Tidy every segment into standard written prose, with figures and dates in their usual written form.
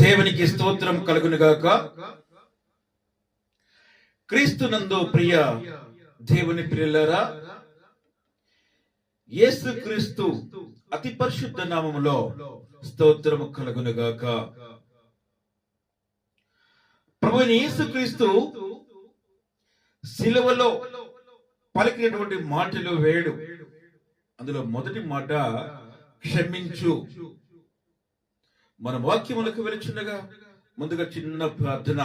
దేవునికి స్తోత్రం కలుగునుగాక. క్రీస్తునందు ప్రియ దేవుని ప్రియులారా, యేసు క్రీస్తు అతి పరిశుద్ధ నామములో స్తోత్రము కలుగునుగాక. ప్రభువైన యేసు క్రీస్తు సిలువలో పలికినటువంటి మాటలు 7. అందులో మొదటి మాట క్షమించు. మన వాక్యములకు వెలుచుండగా ముందుగా చిన్న ప్రార్థన.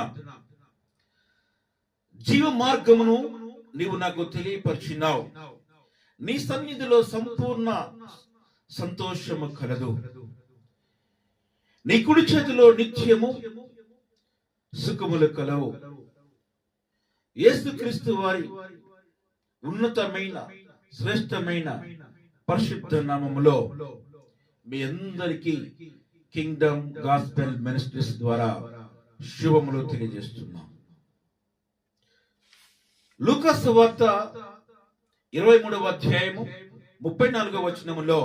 జీవ మార్గమును నీవు నాకు తెలియపరిచినావు. నీ సన్నిధిలో సంపూర్ణ సంతోషము కలదు. నీ కుడి చేతిలో నిత్యము సుఖములు కలవు. యేసుక్రీస్తు వారి ఉన్నతమైన శ్రేష్టమైన పరిశుద్ధ నామములో మీ అందరికీ కింగ్డమ్ గాస్పెల్ మినిస్ట్రీస్ ద్వారా శుభములు తెలియజేస్తున్నాం. లూకా సువార్త 23వ అధ్యాయము 34వ వచనములో,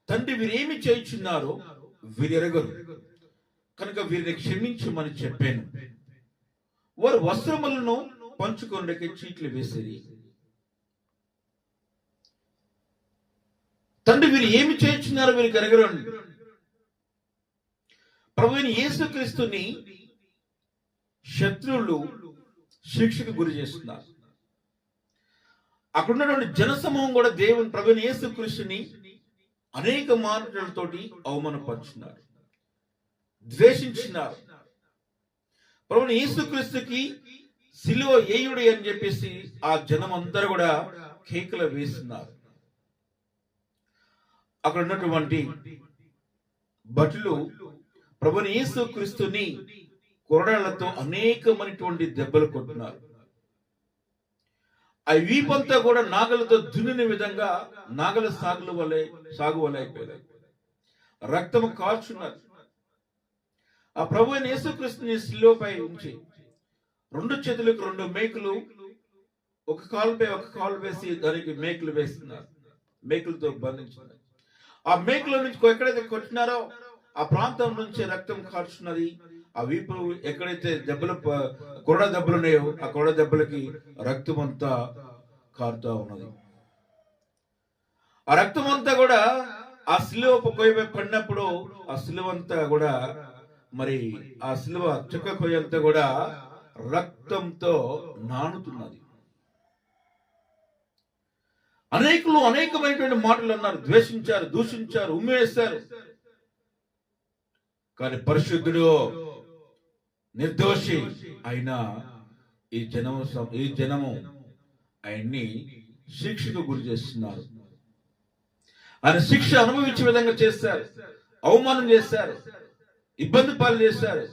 తండ్రి వీరేమి చేయుచున్నారో వీరెరగరు కనుక వీరిని క్షమించమని చెప్పాను. వారు వస్త్రములను పంచుకొనుటకి చీట్లు వేసిరి. తండ్రి వీరు ఏమి చేయుచున్నారో వీరికి ఎరగరు. ప్రభువైన యేసుక్రీస్తుని శత్రువులు శిక్షకు గురి చేస్తున్నారు. అక్కడ ఉన్నటువంటి జనసమూహం కూడా దేవుని ప్రభువైన యేసుక్రీస్తుని అనేక మాటలతోటి అవమానపరుచున్నారు, ద్వేషించినారు. ప్రభువైన యేసుక్రీస్తుకి సిలువ ఏయుడి అని చెప్పేసి ఆ జనం అందరూ కూడా కేకలు వేస్తున్నారు. అక్కడ ఉన్నటువంటి భటులు ప్రభువైన యేసుక్రీస్తుని కొరడాలతో అనేకమైనటువంటి దెబ్బలు కొట్టినారు. ఆ వీపంతా కూడా నాగలతో దున్నిన విధంగా నాగల సాగు వలె అయిపోయాయి. రక్తము కాల్చున్నారు. ఆ ప్రభువైన యేసుక్రీస్తుని శిలువపై ఉంచి 2 చేతులకు 2 మేకులు, ఒక కాలుపై ఒక కాలు వేసి దానికి మేకులు వేస్తున్నారు. మేకులతో బంధించినారు. ఆ మేకుల నుంచి ఎక్కడైతే కొట్టినారో ఆ ప్రాంతం నుంచి రక్తం కాల్చున్నది. ఆ వీపు ఎక్కడైతే కొరడ దెబ్బలు ఉన్నాయో ఆ కొరడ దెబ్బలకి రక్తం అంతా కారుతా ఉన్నది. ఆ రక్తం అంతా కూడా ఆ సిలువ కొయ్య పడినప్పుడు ఆ సిలువ అంతా కూడా మరి ఆ సిలువ చుక్క కొయ్య అంతా కూడా రక్తంతో నానుతున్నది. అనేకులు అనేకమైనటువంటి మాటలు అన్నారు, ద్వేషించారు, దూషించారు, ఉమ్మేశారు. కానీ పరిశుద్ధుడు నిర్దోషి అయినా ఈ జనము ఆయన్ని శిక్షకు గురి చేస్తున్నారు. ఆయన శిక్ష అనుభవించే విధంగా చేశారు, అవమానం చేశారు, ఇబ్బంది పాలు చేశారు,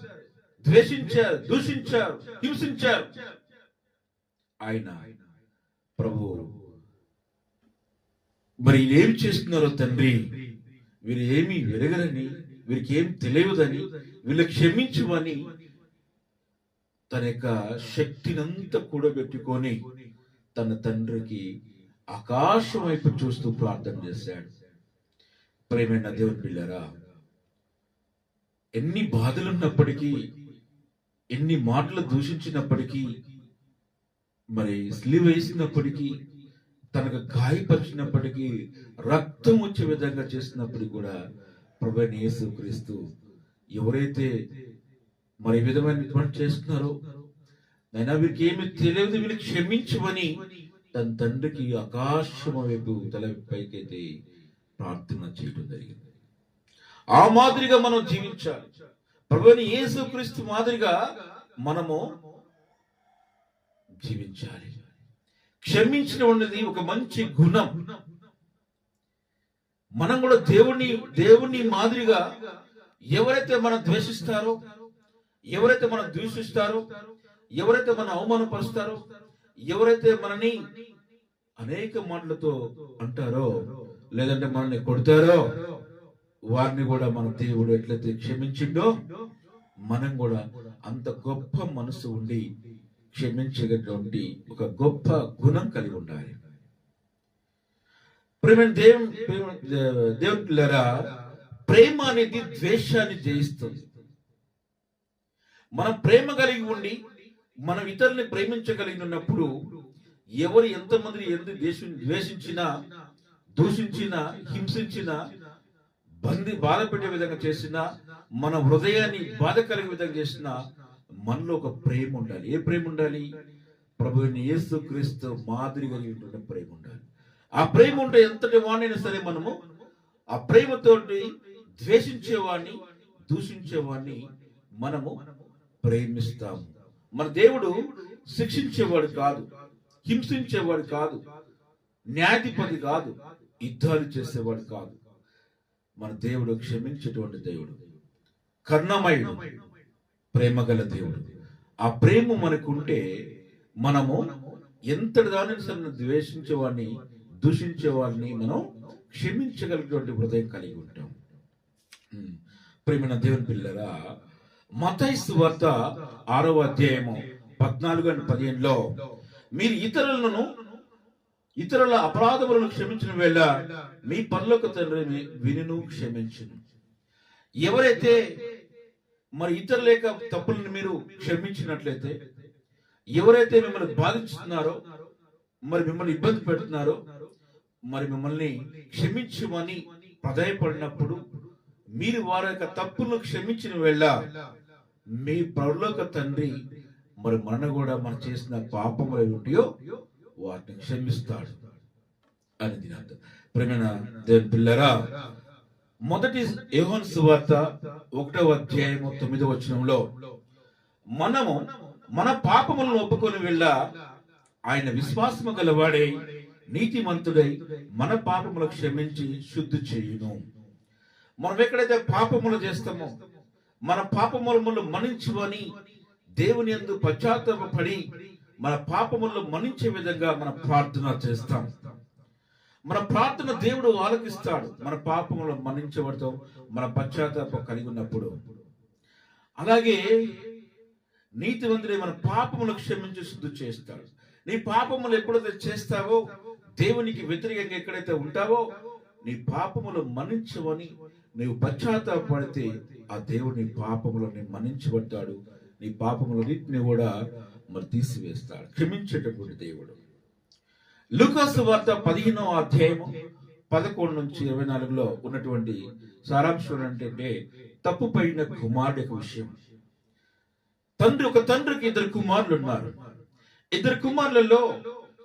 ద్వేషించారు, దూషించారు, హింసించారు. ఆయన ప్రభు మరి ఏమి చేస్తున్నారో తండ్రి, వీరు ఏమి వెరగరని, వీరికి ఏం తెలియదని, వీళ్ళు క్షమించమని తన యొక్క శక్తినంతా కూడబెట్టుకొని తన తండ్రికి ఆకాశం వైపు చూస్తూ ప్రార్థన చేశాడు. ప్రేమైన దేవుని పిల్లరా, ఎన్ని బాధలున్నప్పటికీ, ఎన్ని మాటలు దూషించినప్పటికీ, మరి సిలువ వేసినప్పటికీ, తనకు గాయపరిచినప్పటికీ, రక్తం వచ్చే విధంగా చేసినప్పటికీ కూడా ప్రభువైన యేసుక్రీస్తు ఎవరైతే మరి విధమైన చేస్తున్నారో, నైనా వీరికి ఏమి తెలియదు, వీళ్ళు క్షమించమని తన తండ్రికి ఆకాశం వైపు తల పైకైతే ప్రార్థన చేయడం జరిగింది. ఆ మాదిరిగా మనం జీవించాలి. ప్రభువైన యేసుక్రీస్తు మాదిరిగా మనము జీవించాలి. క్షమించడం అనేది ఒక మంచి గుణం. మనం కూడా దేవుని మాదిరిగా ఎవరైతే మనం ద్వేషిస్తారో, ఎవరైతే మనం దూషిస్తారో, ఎవరైతే మనం అవమానపరుస్తారో, ఎవరైతే మనని అనేక మాటలతో అంటారో, లేదంటే మనల్ని కొడతారో, వారిని కూడా మన దేవుడు ఎట్లయితే క్షమించిండో మనం కూడా అంత గొప్ప మనసు ఉండి క్షమించగటువంటి ఒక గొప్ప గుణం కలిగి ఉండాలి. దేవుని ప్రేమ అనేది ద్వేషాన్ని జయిస్తుంది. మనం ప్రేమ కలిగి ఉండి మనం ఇతరుల్ని ప్రేమించగలిగి ఉన్నప్పుడు ఎవరు ఎంతమందిని ఎందుకు ద్వేషించినా, దూషించినా, హింసించినా, బాధ పెట్టే విధంగా చేసినా, మన హృదయాన్ని బాధ కలిగే విధంగా చేసినా, మనలో ఒక ప్రేమ ఉండాలి. ఏ ప్రేమ ఉండాలి? ప్రభువుని యేసుక్రీస్తు మాదిరి కలిగినటువంటి ప్రేమ ఉండాలి. ఆ ప్రేమ ఉంటే ఎంతటి వాడినైనా సరే మనము ఆ ప్రేమతోటి ద్వేషించేవాడిని, దూషించేవాడిని మనము ప్రేమిస్తాము. మన దేవుడు శిక్షించేవాడు కాదు, హింసించేవాడు కాదు, న్యాయాధిపతి కాదు, యుద్ధాలు చేసేవాడు కాదు. మన దేవుడు క్షమించేటువంటి దేవుడు, కరుణమయుడు, ప్రేమగల దేవుడు. ఆ ప్రేమ మనకుంటే మనము ఎంతటి దానిని సరే ద్వేషించేవాడిని, దూషించేవాడిని మనం క్షమించగలిగినటువంటి హృదయం కలిగి ఉంటాం. ప్రేమైన దేవుని పిల్లరా, మత్తయి సువార్త 6వ అధ్యాయము 14-15లో మీరు ఇతరుల అపరాధములను క్షమించిన వేళ మీ పరలోక తండ్రి వినును క్షమించును. ఎవరైతే మరి ఇతరుల యొక్క తప్పులను మీరు క్షమించినట్లయితే, ఎవరైతే మిమ్మల్ని బాధిస్తున్నారో, మరి మిమ్మల్ని ఇబ్బంది పెడుతున్నారో, మరి మిమ్మల్ని క్షమించమని ప్రధాయపడినప్పుడు మీరు వారి యొక్క తప్పులను క్షమించిన వేళ మీ పరలోక తండ్రి మరి మన కూడా మనం చేసిన పాపములు ఏమిటో వాటిని క్షమిస్తాడు అని దీని అర్థం. ప్రేమైన దేవుని పిల్లరా, మొదటి యోహాను సువార్త 1వ అధ్యాయము 9వ వచనంలో మనము మన పాపములను ఒప్పుకొని వెళ్ళ ఆయన విశ్వాసము గలవాడై నీతిమంతుడై మన పాపములు క్షమించి శుద్ధి చేయును. మనం ఎక్కడైతే పాపములు చేస్తామో మన పాపములను మన్నించువని దేవుని యందు పశ్చాత్తాపపడి మన పాపములను మన్నించే విధంగా మన ప్రార్థన చేస్తాం. మన ప్రార్థన దేవుడు ఆలకిస్తాడు. మన పాపములను మన్నించబడతాం మన పశ్చాత్తాపం కలిగి ఉన్నప్పుడు. అలాగే నీతివంతుడే మన పాపములను క్షమించి శుద్ధి చేస్తాడు. నీ పాపములు ఎప్పుడైతే చేస్తావో, దేవునికి వ్యతిరేకంగా ఎక్కడైతే ఉంటావో, నీ పాపములు మన్నించవని నీవు పశ్చాత్తాపడితే ఆ దేవుడు నీ పాపములను మన్నించబడతాడు. నీ పాపములన్నిటిని కూడా మరి తీసివేస్తాడు, క్షమించేటటువంటి దేవుడు. లూకా సువార్త 15వ అధ్యాయము 11-24లో ఉన్నటువంటి సారాంశం ఏంటంటే తప్పుపడిన కుమారుడి యొక్క విషయం. ఒక తండ్రికి 2 కుమారులు ఉన్నారు. 2 కుమారులలో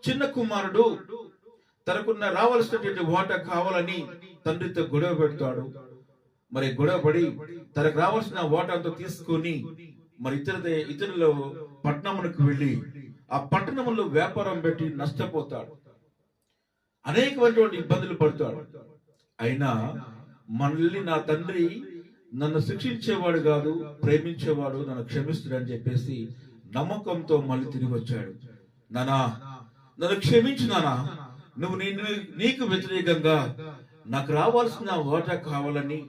చిన్న కుమారుడు తనకున్న రావాల్సినటువంటి వాటా కావాలని తండ్రితో గొడవ పెడతాడు. మరి గొడవపడి తనకు రావాల్సిన వాటాతో తీసుకొని మరి ఇతరుల పట్టణములకు వెళ్ళి ఆ పట్టణంలో వ్యాపారం పెట్టి నష్టపోతాడు, అనేకమైనటువంటి ఇబ్బందులు పడతాడు. అయినా మళ్ళీ నా తండ్రి నన్ను శిక్షించేవాడు కాదు, ప్రేమించేవాడు, నన్ను క్షమిస్తాడని చెప్పేసి నమ్మకంతో మళ్ళీ తిరిగి వచ్చాడు. నన్ను క్షమించు నానా, నువ్వు నీకు వ్యతిరేకంగా నాకు రావాల్సిన వాటా కావాలని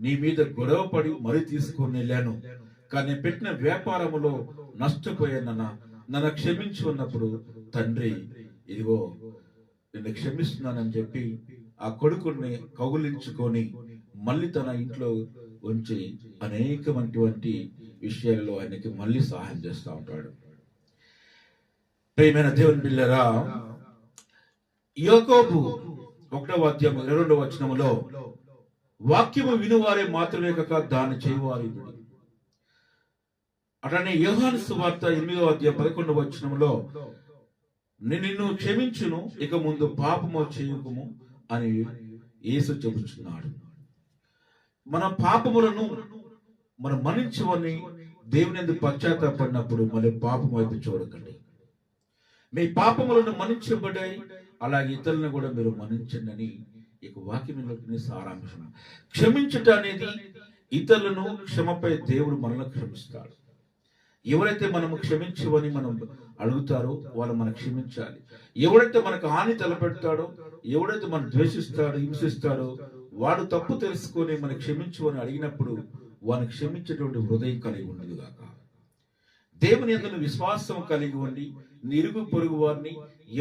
నీ మీద గొడవ పడి మరీ తీసుకొని వెళ్ళాను. కానీ పెట్టిన వ్యాపారములో నష్టపోయానన్నా, నన్ను క్షమించు అన్నప్పుడు తండ్రి ఇదిగో నిన్ను క్షమిస్తున్నానని చెప్పి ఆ కొడుకుని కౌగులించుకొని మళ్ళీ తన ఇంట్లో ఉంచి అనేకమైనటువంటి విషయాల్లో ఆయనకి మళ్ళీ సహాయం చేస్తూ ఉంటాడు. ప్రియమైన దేవుని బిడ్డలారా, యాకోబు 1వ అధ్యాయం 22వ వచనములో వాక్యము వినువారే మాత్రమే కాక దాన్ని చేయువారు. అట్లనే యోహాను సువార్త 8వ అధ్యాయం 11వ వచనములో నిన్ను క్షమించును, ఇక ముందు పాపము చేయకుము అని యేసు చెబుతున్నాడు. మన పాపములను మనం మన్నించవని దేవుని యందు పశ్చాత్తాపడినప్పుడు మళ్ళీ పాపం వైపు చూడకండి. మీ పాపములను మన్నించబడ్డాయి, అలాగే ఇతరులను కూడా మీరు మన్నించండి అని ఇక వాక్యంలోని సారాంశం. క్షమించుట అనేది ఇతరులను క్షమపై దేవుడు మనల్ని క్షమిస్తాడు. ఎవరైతే మనము క్షమించవని మనం అడుగుతారో వాళ్ళు మనం క్షమించాలి. ఎవడైతే మనకు హాని తలపెడతాడో, ఎవడైతే మనం ద్వేషిస్తాడో, హింసిస్తాడో, వాడు తప్పు తెలుసుకొని మనం క్షమించవని అడిగినప్పుడు వాడిని క్షమించేటువంటి హృదయం కలిగి ఉండదు గాక. దేవుని యందు విశ్వాసం కలిగి ఉండి నీ ఇరుగు పొరుగు వారిని,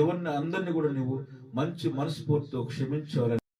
ఎవరిని అందరినీ కూడా నువ్వు మంచి మనస్ఫూర్తితో క్షమించాలని